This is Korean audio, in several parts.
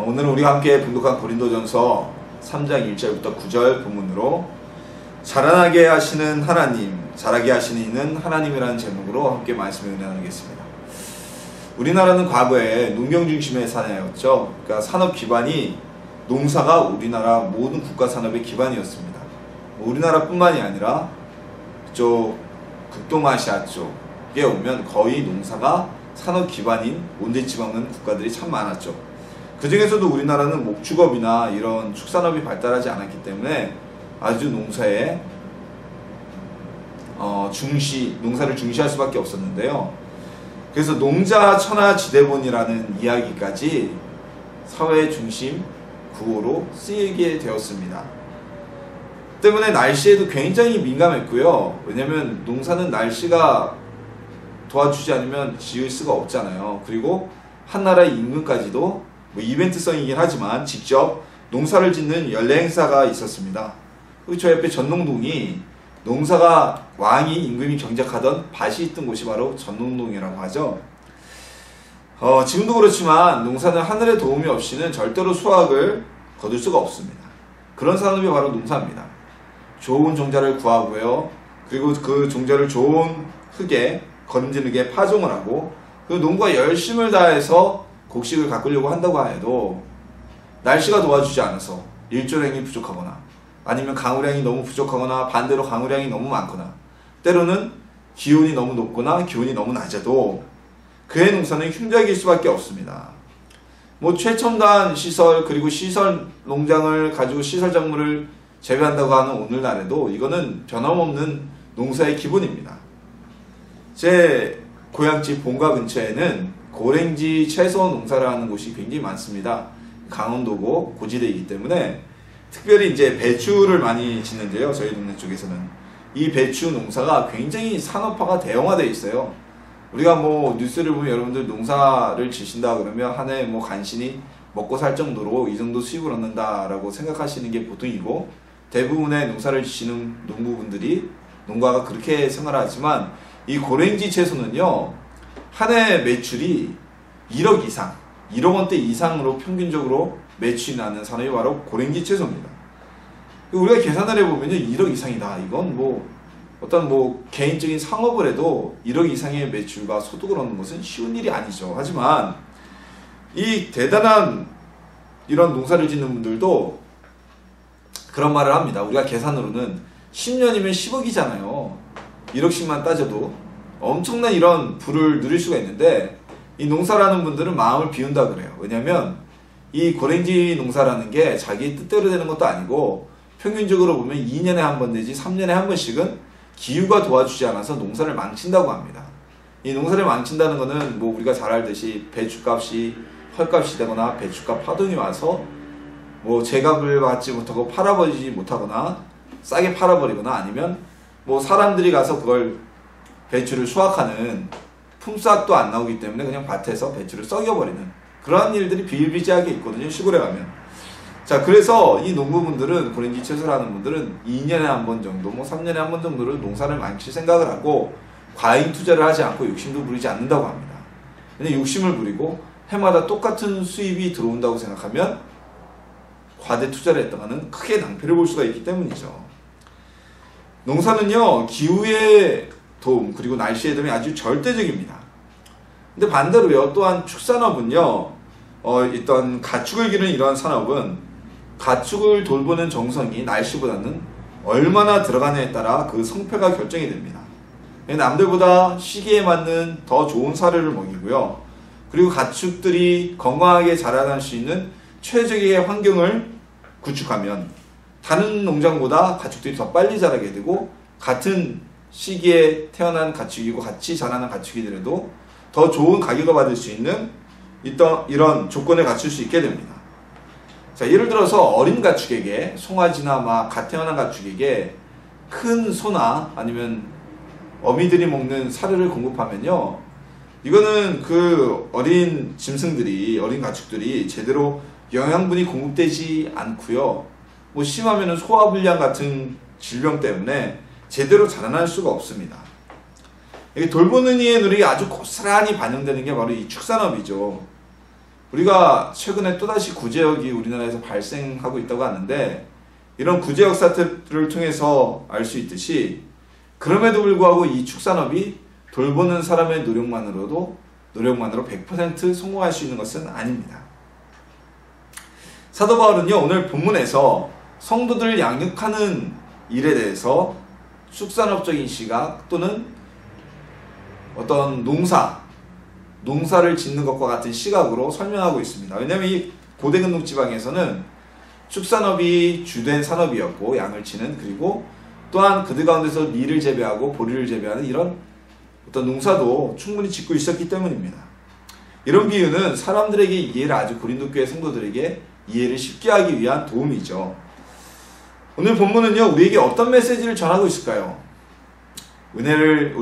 오늘은 우리가 함께 분독한 고린도전서 3장 1절부터 9절 본문으로 자라나게 하시는 하나님, 자라게 하시는 이는 하나님이라는 제목으로 함께 말씀을 나누겠습니다. 우리나라는 과거에 농경 중심의 사회였죠. 그러니까 산업 기반이 농사가 우리나라 모든 국가 산업의 기반이었습니다. 우리나라뿐만이 아니라 그쪽 극동아시아 쪽에 오면 거의 농사가 산업 기반인 온대지방은 국가들이 참 많았죠. 그 중에서도 우리나라는 목축업이나 이런 축산업이 발달하지 않았기 때문에 아주 농사에 농사를 중시할 수밖에 없었는데요. 그래서 농자 천하 지대본이라는 이야기까지 사회 중심 구호로 쓰이게 되었습니다. 때문에 날씨에도 굉장히 민감했고요. 왜냐면 농사는 날씨가 도와주지 않으면 지을 수가 없잖아요. 그리고 한 나라의 임금까지도 이벤트성이긴 하지만 직접 농사를 짓는 연례 행사가 있었습니다. 그리고 저 옆에 전농동이 농사가 왕이 임금이 경작하던 밭이 있던 곳이 바로 전농동이라고 하죠. 지금도 그렇지만 농사는 하늘의 도움이 없이는 절대로 수확을 거둘 수가 없습니다. 그런 산업이 바로 농사입니다. 좋은 종자를 구하고요. 그리고 그 종자를 좋은 흙에 거름지게 파종을 하고 그 농부가 열심을 다해서 곡식을 가꾸려고 한다고 해도 날씨가 도와주지 않아서 일조량이 부족하거나 아니면 강우량이 너무 부족하거나 반대로 강우량이 너무 많거나 때로는 기온이 너무 높거나 기온이 너무 낮아도 그의 농사는 흉작일 수밖에 없습니다. 최첨단 시설 그리고 시설 농장을 가지고 시설 작물을 재배한다고 하는 오늘날에도 이거는 변함없는 농사의 기본입니다. 제 고향집 본가 근처에는 고랭지 채소 농사를 하는 곳이 굉장히 많습니다. 강원도고 고지대이기 때문에 특별히 이제 배추를 많이 짓는데요. 저희 동네 쪽에서는 이 배추 농사가 굉장히 산업화가 대형화되어 있어요. 우리가 뉴스를 보면 여러분들 농사를 지신다 그러면 한 해 간신히 먹고 살 정도로 이 정도 수입을 얻는다라고 생각하시는 게 보통이고 대부분의 농사를 지시는 농부분들이 농가가 그렇게 생각하지만 이 고랭지 채소는요 한 해 매출이 1억 이상 1억 원대 이상으로 평균적으로 매출이 나는 산업이 바로 고랭지 채소입니다. 우리가 계산을 해보면요 1억 이상이다. 이건 어떤 개인적인 상업을 해도 1억 이상의 매출과 소득을 얻는 것은 쉬운 일이 아니죠. 하지만 이 대단한 이런 농사를 짓는 분들도 그런 말을 합니다. 우리가 계산으로는 10년이면 10억이잖아요. 1억씩만 따져도 엄청난 이런 부를 누릴 수가 있는데 이 농사라는 분들은 마음을 비운다 그래요. 왜냐면 이 고랭지 농사라는 게 자기 뜻대로 되는 것도 아니고 평균적으로 보면 2년에 한 번 내지 3년에 한 번씩은 기후가 도와주지 않아서 농사를 망친다고 합니다. 이 농사를 망친다는 거는 우리가 잘 알듯이 배추값이 헐값이 되거나 배추값 파동이 와서 제값을 받지 못하고 팔아버리지 못하거나 싸게 팔아버리거나 아니면 사람들이 가서 그걸 배추를 수확하는 품삯도 안 나오기 때문에 그냥 밭에서 배추를 썩여버리는 그러한 일들이 비일비재하게 있거든요. 시골에 가면. 자, 그래서 이 농부분들은 고랭지 채소를 하는 분들은 2년에 한 번 정도 3년에 한 번 정도를 농사를 망칠 생각을 하고 과잉 투자를 하지 않고 욕심도 부리지 않는다고 합니다. 근데 욕심을 부리고 해마다 똑같은 수입이 들어온다고 생각하면 과대 투자를 했다가는 크게 낭패를 볼 수가 있기 때문이죠. 농사는요 기후의 도움 그리고 날씨의 도움이 아주 절대적입니다. 근데 반대로요 또한 축산업은요 일단 가축을 기르는 이러한 산업은 가축을 돌보는 정성이 날씨보다는 얼마나 들어가냐에 따라 그 성패가 결정이 됩니다. 남들보다 시기에 맞는 더 좋은 사료를 먹이고요. 그리고 가축들이 건강하게 자라날 수 있는 최적의 환경을 구축하면 다른 농장보다 가축들이 더 빨리 자라게 되고 같은 시기에 태어난 가축이고 같이 자라는 가축이더라도 더 좋은 가격을 받을 수 있는 이런 조건을 갖출 수 있게 됩니다. 자, 예를 들어서 어린 가축에게 송아지나 갓 태어난 가축에게 큰 소나 아니면 어미들이 먹는 사료를 공급하면요 이거는 그 어린 어린 가축들이 제대로 영양분이 공급되지 않고요 심하면은 소화불량 같은 질병 때문에 제대로 자라날 수가 없습니다. 돌보는 이의 노력이 아주 고스란히 반영되는 게 바로 이 축산업이죠. 우리가 최근에 또다시 구제역이 우리나라에서 발생하고 있다고 하는데, 이런 구제역 사태를 통해서 알 수 있듯이 그럼에도 불구하고 이 축산업이 돌보는 사람의 노력만으로 100% 성공할 수 있는 것은 아닙니다. 사도 바울은요, 오늘 본문에서 성도들을 양육하는 일에 대해서 축산업적인 시각 또는 어떤 농사를 짓는 것과 같은 시각으로 설명하고 있습니다. 왜냐하면 이 고대 근동 지방에서는 축산업이 주된 산업이었고, 양을 치는, 그리고 또한 그들 가운데서 밀을 재배하고 보리를 재배하는 이런 어떤 농사도 충분히 짓고 있었기 때문입니다. 이런 비유는 사람들에게 이해를, 아주 고린도 교회 성도들에게 이해를 쉽게 하기 위한 도움이죠. 오늘 본문은요, 우리에게 어떤 메시지를 전하고 있을까요? 은혜를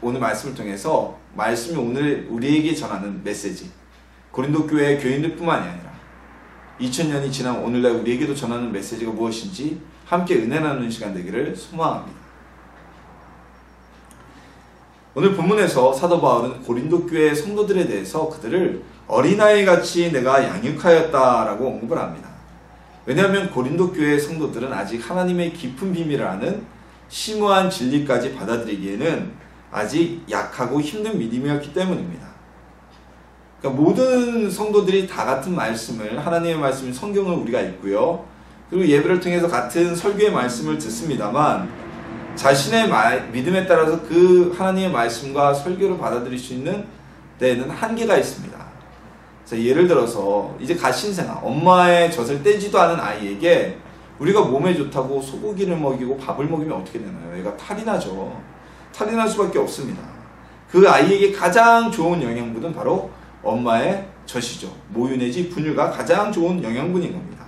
오늘 말씀을 통해서 말씀이 오늘 우리에게 전하는 메시지, 고린도 교회 교인들뿐만이 아니라 2000년이 지난 오늘날 우리에게도 전하는 메시지가 무엇인지 함께 은혜 나누는 시간 되기를 소망합니다. 오늘 본문에서 사도 바울은 고린도 교회 성도들에 대해서 그들을 어린아이같이 내가 양육하였다라고 언급을 합니다. 왜냐하면 고린도 교회 성도들은 아직 하나님의 깊은 비밀을 아는 심오한 진리까지 받아들이기에는 아직 약하고 힘든 믿음이었기 때문입니다. 그러니까 모든 성도들이 다 같은 말씀을, 하나님의 말씀, 성경을 우리가 읽고요, 그리고 예배를 통해서 같은 설교의 말씀을 듣습니다만 자신의 믿음에 따라서 그 하나님의 말씀과 설교를 받아들일 수 있는 데에는 한계가 있습니다. 예를 들어서 이제 갓 신생아, 엄마의 젖을 떼지도 않은 아이에게 우리가 몸에 좋다고 소고기를 먹이고 밥을 먹이면 어떻게 되나요? 얘가 탈이 나죠. 탈이 날 수밖에 없습니다. 그 아이에게 가장 좋은 영양분은 바로 엄마의 젖이죠. 모유 내지 분유가 가장 좋은 영양분인 겁니다.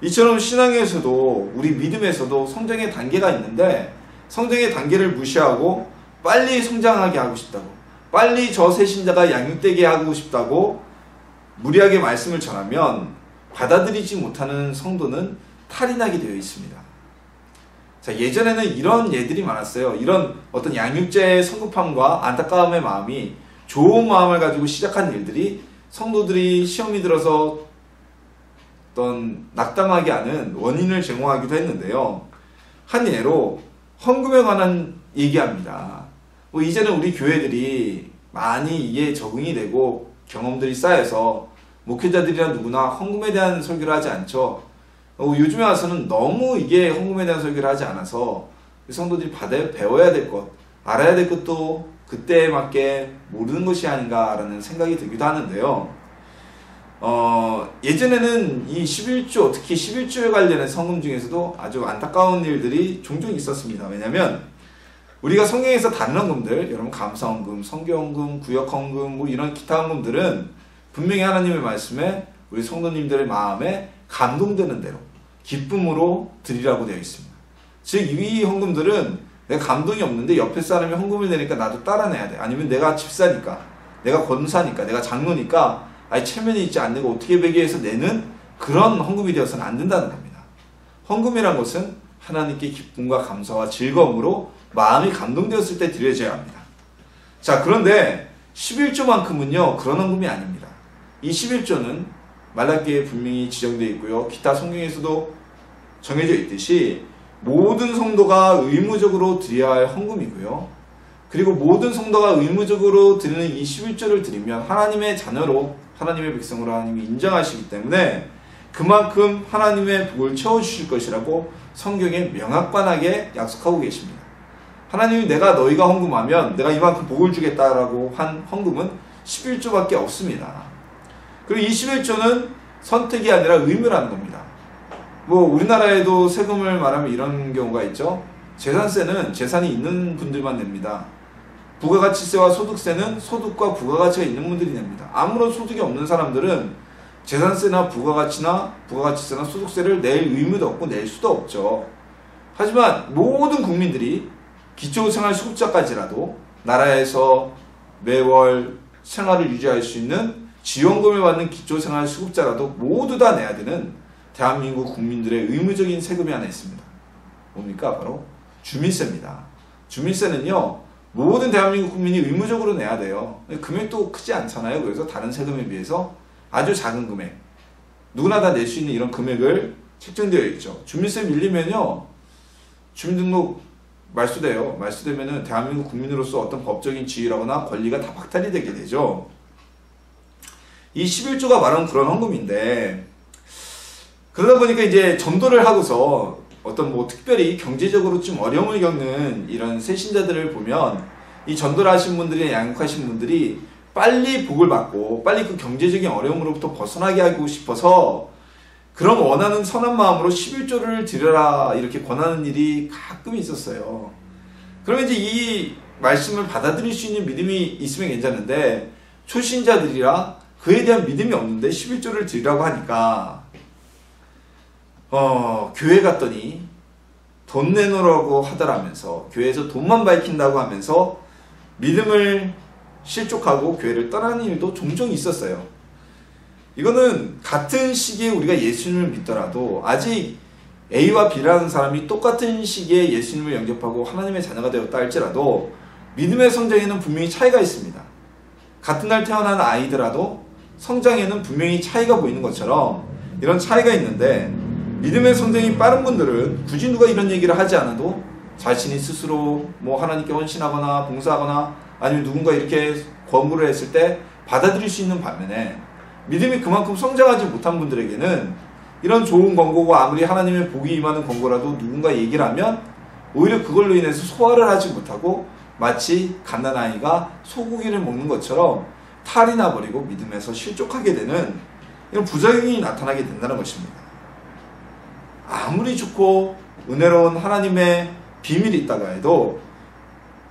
이처럼 신앙에서도, 우리 믿음에서도 성장의 단계가 있는데, 성장의 단계를 무시하고 빨리 성장하게 하고 싶다고, 빨리 저 새신자가 양육되게 하고 싶다고 무리하게 말씀을 전하면 받아들이지 못하는 성도는 탈이 나게 되어 있습니다. 자, 예전에는 이런 예들이 많았어요. 이런 어떤 양육자의 성급함과 안타까움의 마음이, 좋은 마음을 가지고 시작한 일들이 성도들이 시험이 들어서 어떤 낙담하게 하는 원인을 제공하기도 했는데요. 한 예로 헌금에 관한 얘기합니다. 이제는 우리 교회들이 많이 이에 적응이 되고 경험들이 쌓여서 목회자들이나 누구나 헌금에 대한 설교를 하지 않죠. 요즘에 와서는 너무 이게 헌금에 대한 설교를 하지 않아서 성도들이 배워야 될 것, 알아야 될 것도 그때에 맞게 모르는 것이 아닌가라는 생각이 들기도 하는데요. 예전에는 이 11조, 특히 11조에 관련해서 헌금 중에서도 아주 안타까운 일들이 종종 있었습니다. 왜냐하면 우리가 성경에서 다른 헌금들, 여러분 감사헌금, 성교헌금, 구역헌금, 이런 기타 헌금들은 분명히 하나님의 말씀에 우리 성도님들의 마음에 감동되는 대로 기쁨으로 드리라고 되어 있습니다. 즉, 이 헌금들은 내가 감동이 없는데 옆에 사람이 헌금을 내니까 나도 따라 내야 돼. 아니면 내가 집사니까, 내가 권사니까, 내가 장로니까 체면이 있지 않는 거 어떻게 배기해서 내는 그런 헌금이 되어서는 안 된다는 겁니다. 헌금이란 것은 하나님께 기쁨과 감사와 즐거움으로 마음이 감동되었을 때 드려져야 합니다. 자, 그런데 11조만큼은요 그런 헌금이 아닙니다. 이 11조는 말라기에 분명히 지정되어 있고요, 기타 성경에서도 정해져 있듯이 모든 성도가 의무적으로 드려야 할 헌금이고요, 그리고 모든 성도가 의무적으로 드리는 이 11조를 드리면 하나님의 자녀로, 하나님의 백성으로 하나님이 인정하시기 때문에 그만큼 하나님의 복을 채워주실 것이라고 성경에 명확반하게 약속하고 계십니다. 하나님이 내가 너희가 헌금하면 내가 이만큼 복을 주겠다라고 한 헌금은 11조밖에 없습니다. 그리고 이 11조는 선택이 아니라 의무라는 겁니다. 우리나라에도 세금을 말하면 이런 경우가 있죠. 재산세는 재산이 있는 분들만 냅니다. 부가가치세와 소득세는 소득과 부가가치가 있는 분들이 냅니다. 아무런 소득이 없는 사람들은 재산세나 부가가치세나 소득세를 낼 의무도 없고 낼 수도 없죠. 하지만 모든 국민들이 기초생활수급자까지라도 나라에서 매월 생활을 유지할 수 있는 지원금을 받는 기초생활수급자라도 모두 다 내야 되는 대한민국 국민들의 의무적인 세금이 하나 있습니다. 뭡니까? 바로 주민세입니다. 주민세는요 모든 대한민국 국민이 의무적으로 내야 돼요. 금액도 크지 않잖아요. 그래서 다른 세금에 비해서 아주 작은 금액, 누구나 다 낼 수 있는 이런 금액을 책정되어 있죠. 주민세 밀리면요, 주민등록 말소돼요. 말소되면은 대한민국 국민으로서 어떤 법적인 지위라거나 권리가 다 박탈이 되게 되죠. 이 11조가 말하는 그런 헌금인데, 그러다 보니까 이제 전도를 하고서 어떤 뭐 특별히 경제적으로 좀 어려움을 겪는 이런 세신자들을 보면, 이 전도를 하신 분들이, 양육하신 분들이 빨리 복을 받고 빨리 그 경제적인 어려움으로부터 벗어나게 하고 싶어서 그런 원하는 선한 마음으로 11조를 드려라 이렇게 권하는 일이 가끔 있었어요. 그러면 이제 이 말씀을 받아들일 수 있는 믿음이 있으면 괜찮은데, 초신자들이라 그에 대한 믿음이 없는데 11조를 드리라고 하니까 교회 갔더니 돈 내놓으라고 하더라면서, 교회에서 돈만 밝힌다고 하면서 믿음을 실족하고 교회를 떠나는 일도 종종 있었어요. 이거는 같은 시기에 우리가 예수님을 믿더라도 아직 A와 B라는 사람이 똑같은 시기에 예수님을 영접하고 하나님의 자녀가 되었다 할지라도 믿음의 성장에는 분명히 차이가 있습니다. 같은 날 태어난 아이더라도 성장에는 분명히 차이가 보이는 것처럼 이런 차이가 있는데, 믿음의 성장이 빠른 분들은 굳이 누가 이런 얘기를 하지 않아도 자신이 스스로 뭐 하나님께 헌신하거나 봉사하거나 아니면 누군가 이렇게 권고를 했을 때 받아들일 수 있는 반면에, 믿음이 그만큼 성장하지 못한 분들에게는 이런 좋은 권고가 아무리 하나님의 복이 임하는 권고라도 누군가 얘기를 하면 오히려 그걸로 인해서 소화를 하지 못하고 마치 갓난아이가 소고기를 먹는 것처럼 탈이 나버리고 믿음에서 실족하게 되는 이런 부작용이 나타나게 된다는 것입니다. 아무리 좋고 은혜로운 하나님의 비밀이 있다가 해도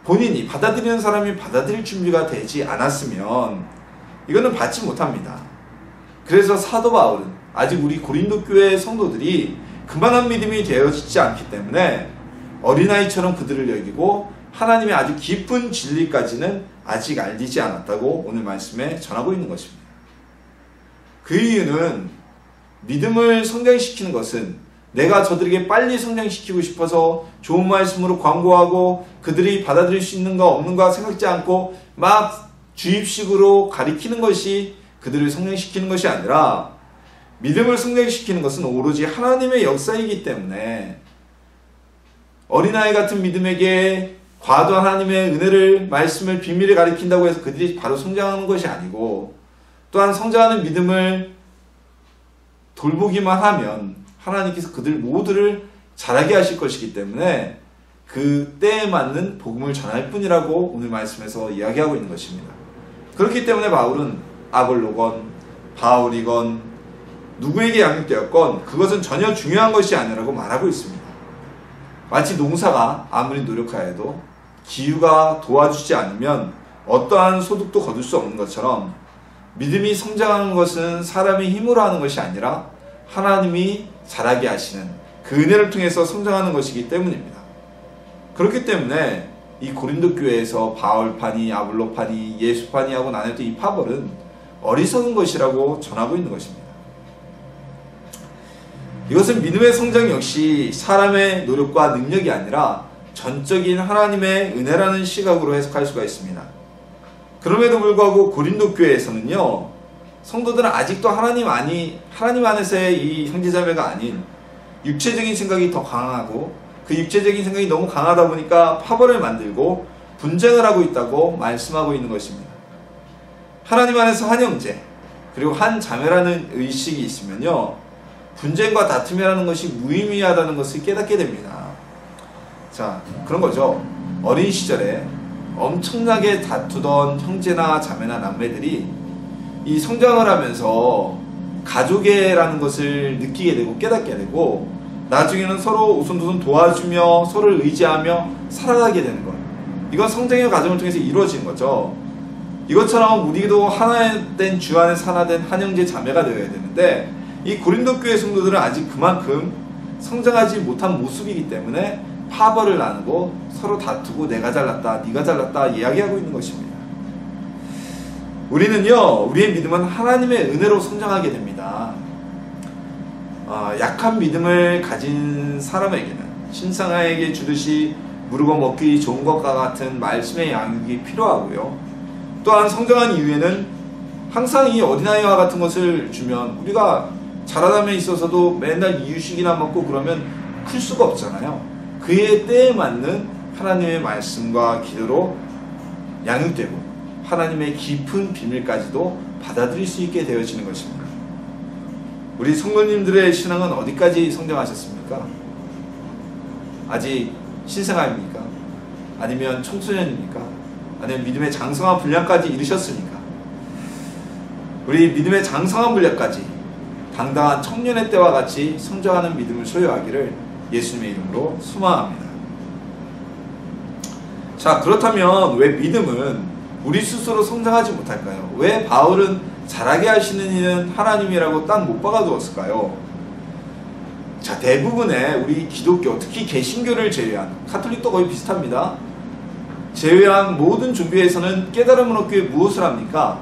본인이 받아들이는 사람이 받아들일 준비가 되지 않았으면 이거는 받지 못합니다. 그래서 사도 바울은 아직 우리 고린도 교회 성도들이 그만한 믿음이 되어지지 않기 때문에 어린아이처럼 그들을 여기고 하나님의 아주 깊은 진리까지는 아직 알리지 않았다고 오늘 말씀에 전하고 있는 것입니다. 그 이유는 믿음을 성장시키는 것은 내가 저들에게 빨리 성장시키고 싶어서 좋은 말씀으로 광고하고 그들이 받아들일 수 있는가 없는가 생각지 않고 막 주입식으로 가리키는 것이 그들을 성장시키는 것이 아니라, 믿음을 성장시키는 것은 오로지 하나님의 역사이기 때문에 어린아이 같은 믿음에게 과도한 하나님의 은혜를, 말씀을, 비밀을 가리킨다고 해서 그들이 바로 성장하는 것이 아니고, 또한 성장하는 믿음을 돌보기만 하면 하나님께서 그들 모두를 자라게 하실 것이기 때문에 그 때에 맞는 복음을 전할 뿐이라고 오늘 말씀에서 이야기하고 있는 것입니다. 그렇기 때문에 바울은 아볼로건, 바울이건 누구에게 양육되었건 그것은 전혀 중요한 것이 아니라고 말하고 있습니다. 마치 농사가 아무리 노력하여도 기후가 도와주지 않으면 어떠한 소득도 거둘 수 없는 것처럼, 믿음이 성장하는 것은 사람의 힘으로 하는 것이 아니라 하나님이 자라게 하시는 그 은혜를 통해서 성장하는 것이기 때문입니다. 그렇기 때문에 이 고린도 교회에서 바울파니, 아볼로파니, 예수파니 하고 나눴던 이 파벌은 어리석은 것이라고 전하고 있는 것입니다. 이것은 믿음의 성장 역시 사람의 노력과 능력이 아니라 전적인 하나님의 은혜라는 시각으로 해석할 수가 있습니다. 그럼에도 불구하고 고린도 교회에서는요, 성도들은 아직도 하나님 안에서의 이 형제자매가 아닌 육체적인 생각이 더 강하고, 그 육체적인 생각이 너무 강하다 보니까 파벌을 만들고 분쟁을 하고 있다고 말씀하고 있는 것입니다. 하나님 안에서 한 형제 그리고 한 자매라는 의식이 있으면요, 분쟁과 다툼이라는 것이 무의미하다는 것을 깨닫게 됩니다. 자, 그런 거죠. 어린 시절에 엄청나게 다투던 형제나 자매나 남매들이 이 성장을 하면서 가족애라는 것을 느끼게 되고 깨닫게 되고, 나중에는 서로 오손도손 도와주며 서로를 의지하며 살아가게 되는 것, 이건 성장의 과정을 통해서 이루어지는 거죠. 이것처럼 우리도 하나된 주 안에서 하나된 한 형제 자매가 되어야 되는데, 이 고린도 교회 성도들은 아직 그만큼 성장하지 못한 모습이기 때문에 파벌을 나누고 서로 다투고 내가 잘났다 네가 잘났다 이야기하고 있는 것입니다. 우리는요, 우리의 믿음은 하나님의 은혜로 성장하게 됩니다. 약한 믿음을 가진 사람에게는 신상아에게 주듯이 무르고 먹기 좋은 것과 같은 말씀의 양육이 필요하고요, 또한 성장한 이후에는 항상 이 어린아이와 같은 것을 주면 우리가 자라남에 있어서도 맨날 이유식이나 먹고 그러면 클 수가 없잖아요. 그의 때에 맞는 하나님의 말씀과 기도로 양육되고 하나님의 깊은 비밀까지도 받아들일 수 있게 되어지는 것입니다. 우리 성도님들의 신앙은 어디까지 성장하셨습니까? 아직 신생아입니까? 아니면 청소년입니까? 아니면 믿음의 장성한 분량까지 이르셨습니까? 우리 믿음의 장성한 분량까지 당당한 청년의 때와 같이 성장하는 믿음을 소유하기를 예수님의 이름으로 소망합니다. 자, 그렇다면 왜 믿음은 우리 스스로 성장하지 못할까요? 왜 바울은 자라게 하시는 이는 하나님이라고 딱 못 박아두었을까요? 자, 대부분의 우리 기독교, 특히 개신교를 제외한, 카톨릭도 거의 비슷합니다. 제외한 모든 종교에서는 깨달음을 얻기 위해 무엇을 합니까?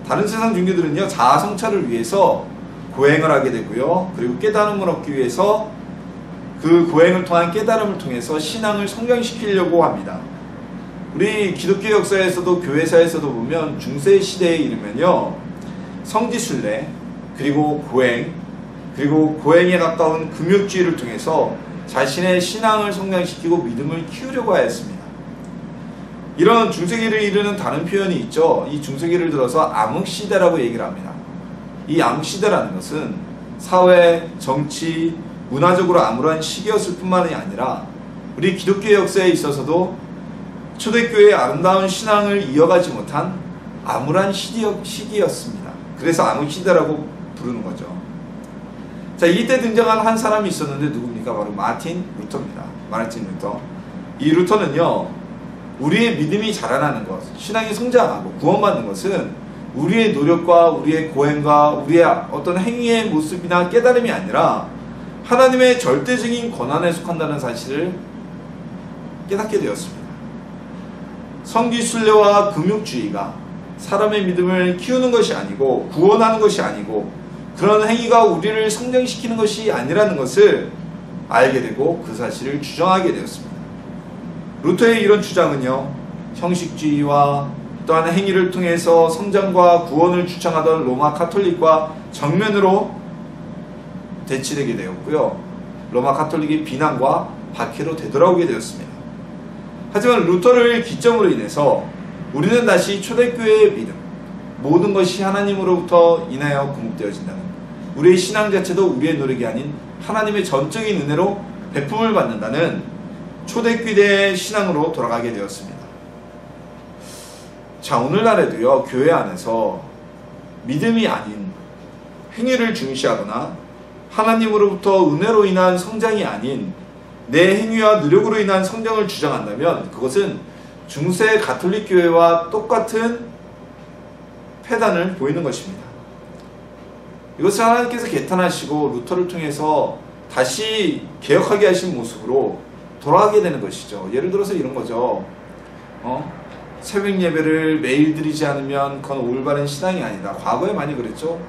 다른 세상 종교들은요, 자아 성찰을 위해서 고행을 하게 되고요. 그리고 깨달음을 얻기 위해서 그 고행을 통한 깨달음을 통해서 신앙을 성장시키려고 합니다. 우리 기독교 역사에서도 교회사에서도 보면 중세 시대에 이르면요, 성지순례, 그리고 고행, 그리고 고행에 가까운 금욕주의를 통해서 자신의 신앙을 성장시키고 믿음을 키우려고 하였습니다. 이런 중세기를 이르는 다른 표현이 있죠. 이 중세기를 들어서 암흑시대라고 얘기를 합니다. 이 암흑시대라는 것은 사회, 정치, 문화적으로 암울한 시기였을 뿐만이 아니라 우리 기독교의 역사에 있어서도 초대교회의 아름다운 신앙을 이어가지 못한 암울한 시기였습니다. 그래서 암흑시대라고 부르는 거죠. 자, 이때 등장한 한 사람이 있었는데 누굽니까? 바로 마틴 루터입니다. 마틴 루터. 이 루터는요, 우리의 믿음이 자라나는 것, 신앙이 성장하고 구원받는 것은 우리의 노력과 우리의 고행과 우리의 어떤 행위의 모습이나 깨달음이 아니라 하나님의 절대적인 권한에 속한다는 사실을 깨닫게 되었습니다. 성지순례와 금욕주의가 사람의 믿음을 키우는 것이 아니고 구원하는 것이 아니고 그런 행위가 우리를 성장시키는 것이 아니라는 것을 알게 되고 그 사실을 주장하게 되었습니다. 루터의 이런 주장은요, 형식주의와 또한 행위를 통해서 성장과 구원을 주창하던 로마 카톨릭과 정면으로 대치되게 되었고요. 로마 카톨릭의 비난과 박해로 되돌아오게 되었습니다. 하지만 루터를 기점으로 인해서 우리는 다시 초대교회의 믿음, 모든 것이 하나님으로부터 인하여 공급되어진다는, 우리의 신앙 자체도 우리의 노력이 아닌 하나님의 전적인 은혜로 베품을 받는다는 초대교회의 신앙으로 돌아가게 되었습니다. 자, 오늘날에도요, 교회 안에서 믿음이 아닌 행위를 중시하거나 하나님으로부터 은혜로 인한 성장이 아닌 내 행위와 노력으로 인한 성장을 주장한다면 그것은 중세 가톨릭 교회와 똑같은 패단을 보이는 것입니다. 이것을 하나님께서 개탄하시고 루터를 통해서 다시 개혁하게 하신 모습으로 돌아가게 되는 것이죠. 예를 들어서 이런 거죠. 새벽 예배를 매일 드리지 않으면 그건 올바른 신앙이 아니다. 과거에 많이 그랬죠.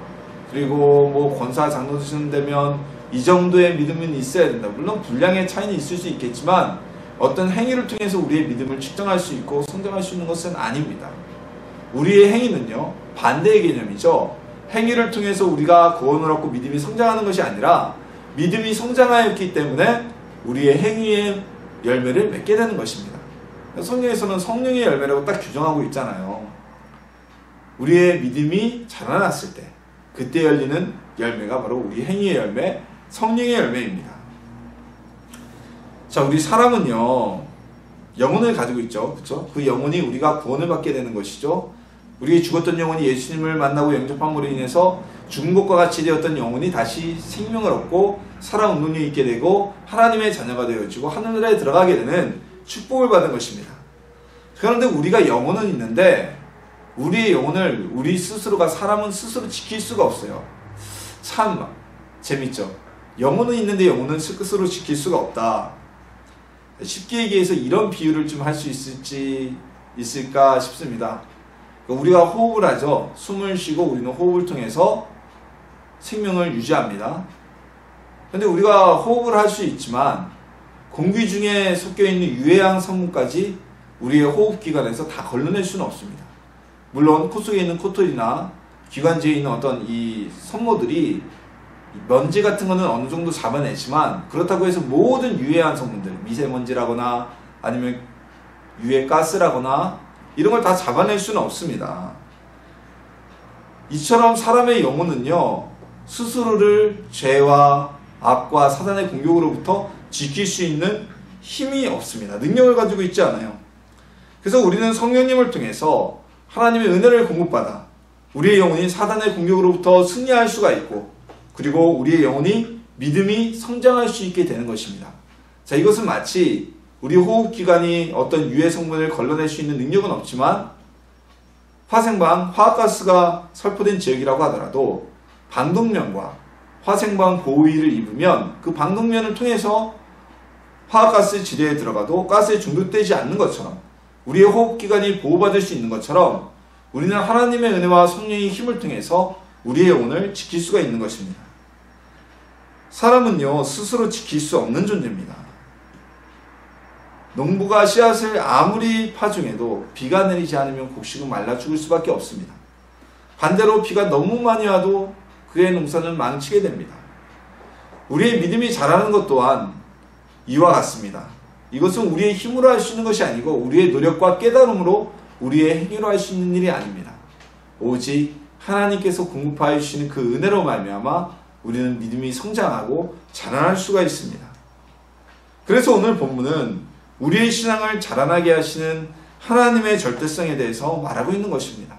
그리고 뭐 권사 장로 드시는데면 이 정도의 믿음은 있어야 된다. 물론 분량의 차이는 있을 수 있겠지만 어떤 행위를 통해서 우리의 믿음을 측정할 수 있고 성장할 수 있는 것은 아닙니다. 우리의 행위는요, 반대의 개념이죠. 행위를 통해서 우리가 구원을 얻고 믿음이 성장하는 것이 아니라 믿음이 성장하였기 때문에 우리의 행위의 열매를 맺게 되는 것입니다. 성경에서는 성령의 열매라고 딱 규정하고 있잖아요. 우리의 믿음이 자라났을 때 그때 열리는 열매가 바로 우리 행위의 열매, 성령의 열매입니다. 자, 우리 사람은요, 영혼을 가지고 있죠. 그렇죠? 그 영혼이 우리가 구원을 받게 되는 것이죠. 우리의 죽었던 영혼이 예수님을 만나고 영접함으로 인해서 죽은 것과 같이 되었던 영혼이 다시 생명을 얻고 살아 운동력이 있게 되고 하나님의 자녀가 되어지고 하늘나라에 들어가게 되는 축복을 받은 것입니다. 그런데 우리가 영혼은 있는데 우리의 영혼을 우리 스스로가, 사람은 스스로 지킬 수가 없어요. 참 재밌죠. 영혼은 있는데 영혼은 스스로 지킬 수가 없다. 쉽게 얘기해서 이런 비유를 좀 할 수 있을까 싶습니다. 우리가 호흡을 하죠. 숨을 쉬고 우리는 호흡을 통해서 생명을 유지합니다. 그런데 우리가 호흡을 할 수 있지만 공기 중에 섞여 있는 유해양 성분까지 우리의 호흡기관에서 다 걸러낼 수는 없습니다. 물론 코 속에 있는 코털이나 기관지에 있는 어떤 이 섬모들이 먼지 같은 거는 어느 정도 잡아내지만, 그렇다고 해서 모든 유해한 성분들, 미세먼지라거나 아니면 유해 가스라거나 이런 걸 다 잡아낼 수는 없습니다. 이처럼 사람의 영혼은요, 스스로를 죄와 악과 사단의 공격으로부터 지킬 수 있는 힘이 없습니다. 능력을 가지고 있지 않아요. 그래서 우리는 성령님을 통해서 하나님의 은혜를 공급받아 우리의 영혼이 사단의 공격으로부터 승리할 수가 있고, 그리고 우리의 영혼이 믿음이 성장할 수 있게 되는 것입니다. 자, 이것은 마치 우리 호흡기관이 어떤 유해 성분을 걸러낼 수 있는 능력은 없지만, 화생방, 화학가스가 살포된 지역이라고 하더라도 방독면과 화생방 보호의를 입으면 그 방독면을 통해서 화학가스 지대에 들어가도 가스에 중독되지 않는 것처럼, 우리의 호흡기관이 보호받을 수 있는 것처럼 우리는 하나님의 은혜와 성령의 힘을 통해서 우리의 영혼을 지킬 수가 있는 것입니다. 사람은요, 스스로 지킬 수 없는 존재입니다. 농부가 씨앗을 아무리 파종해도 비가 내리지 않으면 곡식은 말라 죽을 수밖에 없습니다. 반대로 비가 너무 많이 와도 그의 농사는 망치게 됩니다. 우리의 믿음이 자라는 것 또한 이와 같습니다. 이것은 우리의 힘으로 할 수 있는 것이 아니고 우리의 노력과 깨달음으로 우리의 행위로 할 수 있는 일이 아닙니다. 오직 하나님께서 공급하여 주시는 그 은혜로 말미암아 우리는 믿음이 성장하고 자라날 수가 있습니다. 그래서 오늘 본문은 우리의 신앙을 자라나게 하시는 하나님의 절대성에 대해서 말하고 있는 것입니다.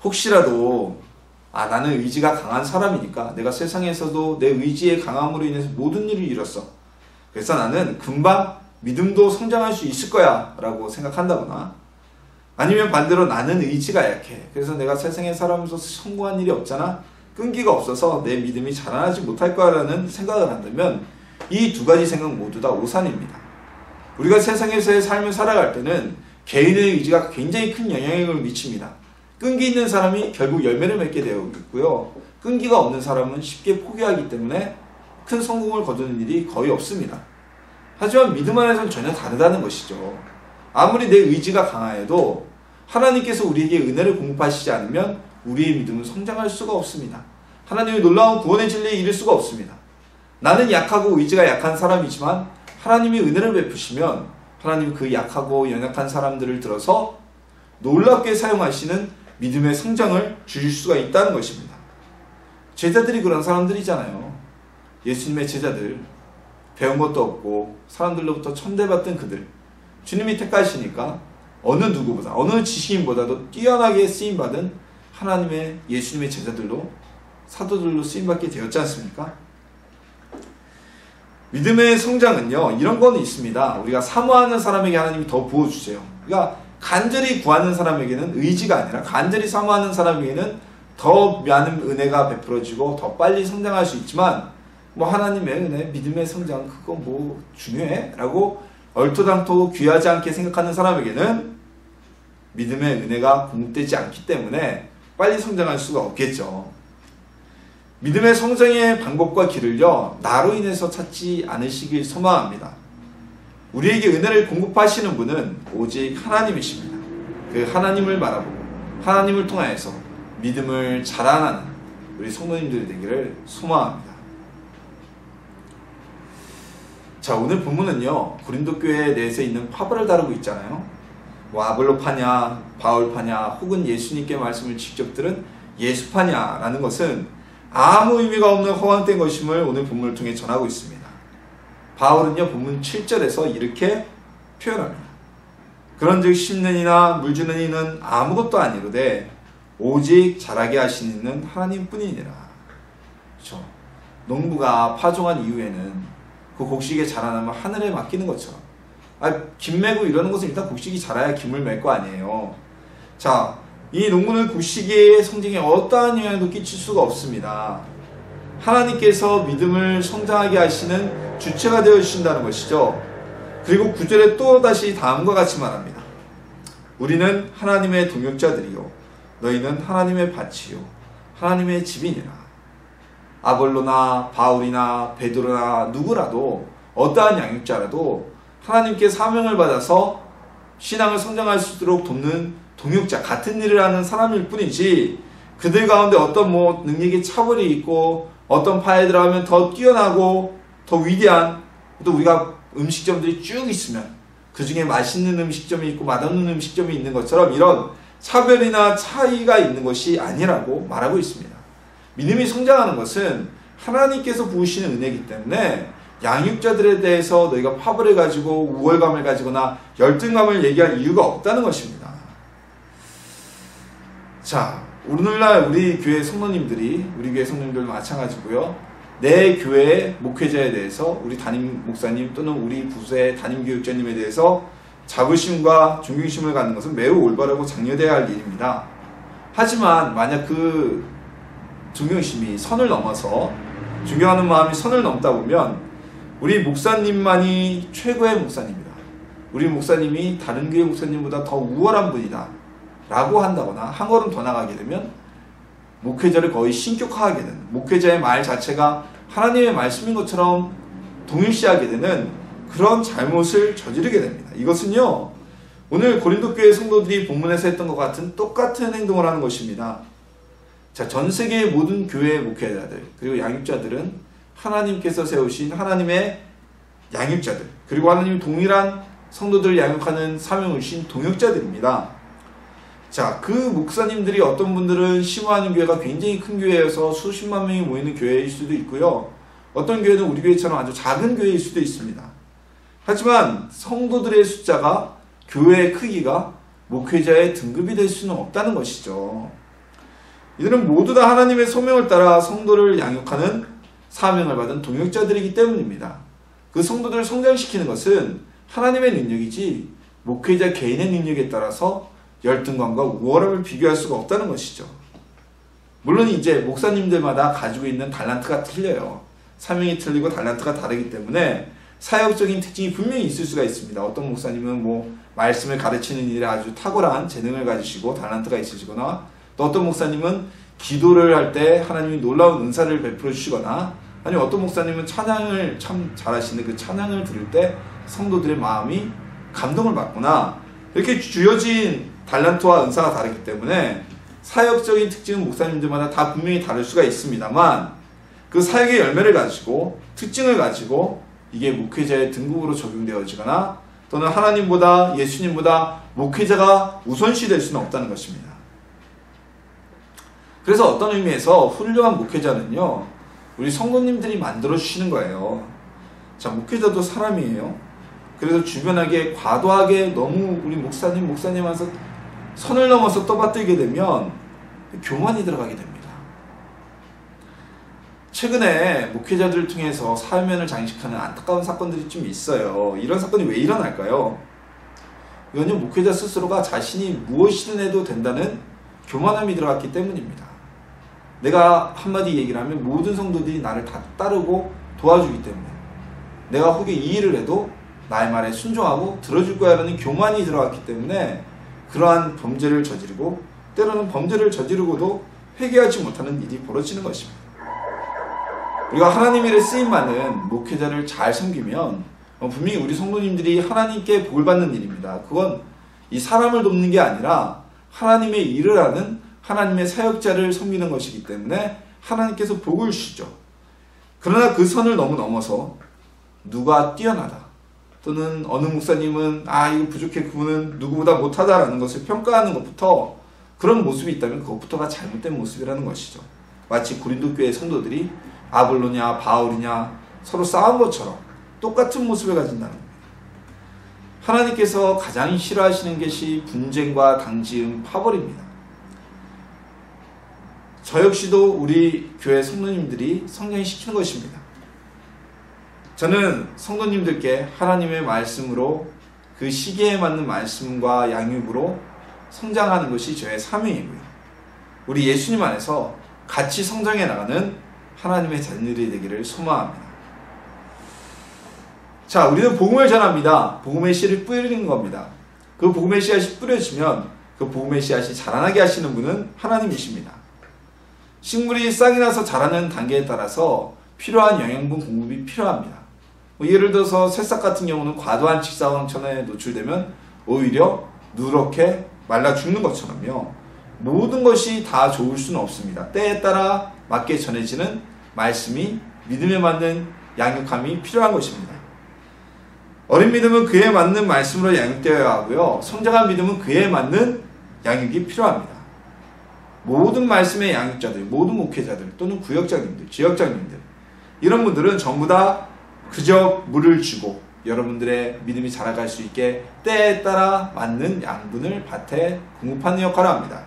혹시라도 나는 의지가 강한 사람이니까 내가 세상에서도 내 의지의 강함으로 인해서 모든 일을 이뤘어, 그래서 나는 금방 믿음도 성장할 수 있을 거야 라고 생각한다거나, 아니면 반대로 나는 의지가 약해, 그래서 내가 세상에 살아가면서 성공한 일이 없잖아, 끈기가 없어서 내 믿음이 자라나지 못할 거야 라는 생각을 한다면 이 두 가지 생각 모두 다 오산입니다. 우리가 세상에서의 삶을 살아갈 때는 개인의 의지가 굉장히 큰 영향력을 미칩니다. 끈기 있는 사람이 결국 열매를 맺게 되어 있고요, 끈기가 없는 사람은 쉽게 포기하기 때문에 큰 성공을 거두는 일이 거의 없습니다. 하지만 믿음 안에서는 전혀 다르다는 것이죠. 아무리 내 의지가 강하여도 하나님께서 우리에게 은혜를 공급하시지 않으면 우리의 믿음은 성장할 수가 없습니다. 하나님의 놀라운 구원의 진리에 이를 수가 없습니다. 나는 약하고 의지가 약한 사람이지만 하나님이 은혜를 베푸시면 하나님이 그 약하고 연약한 사람들을 들어서 놀랍게 사용하시는 믿음의 성장을 주실 수가 있다는 것입니다. 제자들이 그런 사람들이잖아요. 예수님의 제자들, 배운 것도 없고 사람들로부터 천대받던 그들, 주님이 택하시니까 어느 누구보다, 어느 지식인보다도 뛰어나게 쓰임받은 하나님의 예수님의 제자들로, 사도들로 쓰임받게 되었지 않습니까? 믿음의 성장은요, 이런 건 있습니다. 우리가 사모하는 사람에게 하나님이 더 부어주세요. 그러니까 간절히 구하는 사람에게는 의지가 아니라 간절히 사모하는 사람에게는 더 많은 은혜가 베풀어지고 더 빨리 성장할 수 있지만, 뭐 하나님의 은혜, 믿음의 성장 그거 뭐 중요해? 라고 얼토당토 귀하지 않게 생각하는 사람에게는 믿음의 은혜가 공급되지 않기 때문에 빨리 성장할 수가 없겠죠. 믿음의 성장의 방법과 길을요, 나로 인해서 찾지 않으시길 소망합니다. 우리에게 은혜를 공급하시는 분은 오직 하나님이십니다. 그 하나님을 바라보고 하나님을 통하여서 믿음을 자라나는 우리 성도님들이 되기를 소망합니다. 자, 오늘 본문은요, 고린도 교회 내에서 있는 파벌을 다루고 있잖아요. 뭐 아볼로파냐, 바울파냐, 혹은 예수님께 말씀을 직접 들은 예수파냐라는 것은 아무 의미가 없는 허황된 것임을 오늘 본문을 통해 전하고 있습니다. 바울은요, 본문 7절에서 이렇게 표현합니다. 그런즉 심는 이나 물 주는 이는 아무것도 아니로되 오직 자라게 하시는 이는 하나님뿐이니라. 그렇죠? 농부가 파종한 이후에는 그 곡식에 자라나면 하늘에 맡기는 것처럼, 김 메고 이러는 것은 일단 곡식이 자라야 김을 맬 거 아니에요. 자, 이 농부는 곡식의 성장에 어떠한 영향도 끼칠 수가 없습니다. 하나님께서 믿음을 성장하게 하시는 주체가 되어 주신다는 것이죠. 그리고 9절에 또 다시 다음과 같이 말합니다. 우리는 하나님의 동역자들이요 너희는 하나님의 밭이요 하나님의 집이니라. 아볼로나 바울이나 베드로나 누구라도, 어떠한 양육자라도 하나님께 사명을 받아서 신앙을 성장할수록 돕는 동역자, 같은 일을 하는 사람일 뿐이지 그들 가운데 어떤 능력의 차별이 있고 어떤 파에 들어가면 더 뛰어나고 더 위대한 또 우리가 음식점들이 쭉 있으면 그 중에 맛있는 음식점이 있고 맛없는 음식점이 있는 것처럼 이런 차별이나 차이가 있는 것이 아니라고 말하고 있습니다. 믿음이 성장하는 것은 하나님께서 부으시는 은혜이기 때문에 양육자들에 대해서 너희가 파벌을 가지고 우월감을 가지거나 열등감을 얘기할 이유가 없다는 것입니다. 자, 오늘날 우리 교회 성도님들이 우리 교회 성도님들도 마찬가지고요. 내 교회의 목회자에 대해서 우리 담임 목사님 또는 우리 부서의 담임 교육자님에 대해서 자부심과 존경심을 갖는 것은 매우 올바르고 장려되어야 할 일입니다. 하지만 만약 그 존경심이 선을 넘어서 존경하는 마음이 선을 넘다 보면 우리 목사님만이 최고의 목사님이다. 우리 목사님이 다른 교회 목사님보다 더 우월한 분이다. 라고 한다거나 한 걸음 더 나가게 되면 목회자를 거의 신격화하게 되는, 목회자의 말 자체가 하나님의 말씀인 것처럼 동일시하게 되는 그런 잘못을 저지르게 됩니다. 이것은요, 오늘 고린도 교회 성도들이 본문에서 했던 것 같은 똑같은 행동을 하는 것입니다. 자, 전 세계의 모든 교회의 목회자들 그리고 양육자들은 하나님께서 세우신 하나님의 양육자들, 그리고 하나님이 동일한 성도들을 양육하는 사명을 주신 동역자들입니다. 자, 그 목사님들이 어떤 분들은 심호하는 교회가 굉장히 큰 교회여서 수십만 명이 모이는 교회일 수도 있고요. 어떤 교회는 우리 교회처럼 아주 작은 교회일 수도 있습니다. 하지만 성도들의 숫자가, 교회의 크기가 목회자의 등급이 될 수는 없다는 것이죠. 이들은 모두 다 하나님의 소명을 따라 성도를 양육하는 사명을 받은 동역자들이기 때문입니다. 그 성도들을 성장시키는 것은 하나님의 능력이지 목회자 개인의 능력에 따라서 열등감과 우월함을 비교할 수가 없다는 것이죠. 물론 이제 목사님들마다 가지고 있는 달란트가 틀려요. 사명이 틀리고 달란트가 다르기 때문에 사역적인 특징이 분명히 있을 수가 있습니다. 어떤 목사님은 말씀을 가르치는 일에 아주 탁월한 재능을 가지시고 달란트가 있으시거나, 또 어떤 목사님은 기도를 할 때 하나님이 놀라운 은사를 베풀어 주시거나, 아니면 어떤 목사님은 찬양을 참 잘하시는 그 찬양을 들을 때 성도들의 마음이 감동을 받거나, 이렇게 주어진 달란트와 은사가 다르기 때문에 사역적인 특징은 목사님들마다 다 분명히 다를 수가 있습니다만, 그 사역의 열매를 가지고 특징을 가지고 이게 목회자의 등급으로 적용되어지거나 또는 하나님보다 예수님보다 목회자가 우선시 될 수는 없다는 것입니다. 그래서 어떤 의미에서 훌륭한 목회자는요, 우리 성도님들이 만들어주시는 거예요. 자, 목회자도 사람이에요. 그래서 주변하게 과도하게 너무 우리 목사님 하면서 선을 넘어서 떠받들게 되면 교만이 들어가게 됩니다. 최근에 목회자들을 통해서 사면을 장식하는 안타까운 사건들이 좀 있어요. 이런 사건이 왜 일어날까요? 이건요, 목회자 스스로가 자신이 무엇이든 해도 된다는 교만함이 들어갔기 때문입니다. 내가 한마디 얘기를 하면 모든 성도들이 나를 다 따르고 도와주기 때문에, 내가 혹여 이 일을 해도 나의 말에 순종하고 들어줄 거야 라는 교만이 들어갔기 때문에 그러한 범죄를 저지르고, 때로는 범죄를 저지르고도 회개하지 못하는 일이 벌어지는 것입니다. 우리가 하나님 일에 쓰임받는 목회자를 잘 섬기면 분명히 우리 성도님들이 하나님께 복을 받는 일입니다. 그건 이 사람을 돕는 게 아니라 하나님의 일을 하는 하나님의 사역자를 섬기는 것이기 때문에 하나님께서 복을 주시죠. 그러나 그 선을 너무 넘어서 누가 뛰어나다, 또는 어느 목사님은 이거 부족해, 그분은 누구보다 못하다라는 것을 평가하는 것부터, 그런 모습이 있다면 그것부터가 잘못된 모습이라는 것이죠. 마치 고린도 교회 성도들이 아볼로냐 바울이냐 서로 싸운 것처럼 똑같은 모습을 가진다는 겁니다. 하나님께서 가장 싫어하시는 것이 분쟁과 당지음, 파벌입니다. 저 역시도 우리 교회 성도님들이 성장시키는 것입니다. 저는 성도님들께 하나님의 말씀으로, 그 시기에 맞는 말씀과 양육으로 성장하는 것이 저의 사명이고요. 우리 예수님 안에서 같이 성장해 나가는 하나님의 자녀들이 되기를 소망합니다. 자, 우리는 복음을 전합니다. 복음의 씨를 뿌리는 겁니다. 그 복음의 씨앗이 뿌려지면 그 복음의 씨앗이 자라나게 하시는 분은 하나님이십니다. 식물이 싹이 나서 자라는 단계에 따라서 필요한 영양분 공급이 필요합니다. 예를 들어서 새싹 같은 경우는 과도한 직사광선에 노출되면 오히려 누렇게 말라 죽는 것처럼요. 모든 것이 다 좋을 수는 없습니다. 때에 따라 맞게 전해지는 말씀이 믿음에 맞는 양육함이 필요한 것입니다. 어린 믿음은 그에 맞는 말씀으로 양육되어야 하고요. 성장한 믿음은 그에 맞는 양육이 필요합니다. 모든 말씀의 양육자들, 모든 목회자들 또는 구역장님들, 지역장님들 이런 분들은 전부 다 그저 물을 주고 여러분들의 믿음이 자라갈 수 있게 때에 따라 맞는 양분을 밭에 공급하는 역할을 합니다.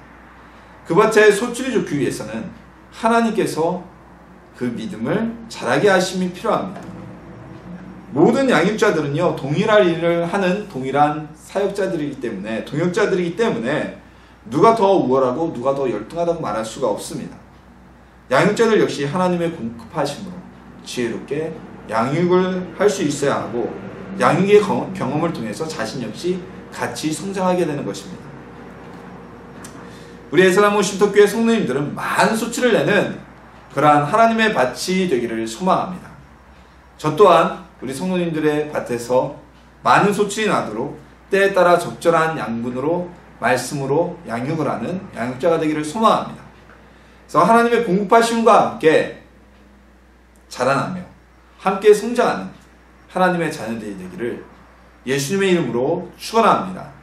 그 밭에 소출이 좋기 위해서는 하나님께서 그 믿음을 자라게 하심이 필요합니다. 모든 양육자들은요, 동일한 일을 하는 동일한 사역자들이기 때문에, 동역자들이기 때문에 누가 더 우월하고 누가 더 열등하다고 말할 수가 없습니다. 양육자들 역시 하나님의 공급하심으로 지혜롭게 양육을 할 수 있어야 하고 양육의 경험을 통해서 자신 역시 같이 성장하게 되는 것입니다. 우리 에스라모 쉼터교회 성도님들은 많은 소출을 내는 그러한 하나님의 밭이 되기를 소망합니다. 저 또한 우리 성도님들의 밭에서 많은 소출이 나도록 때에 따라 적절한 양분으로 말씀으로 양육을 하는 양육자가 되기를 소망합니다. 그래서 하나님의 공급하심과 함께 자라나며 함께 성장하는 하나님의 자녀들이 되기를 예수님의 이름으로 축원합니다.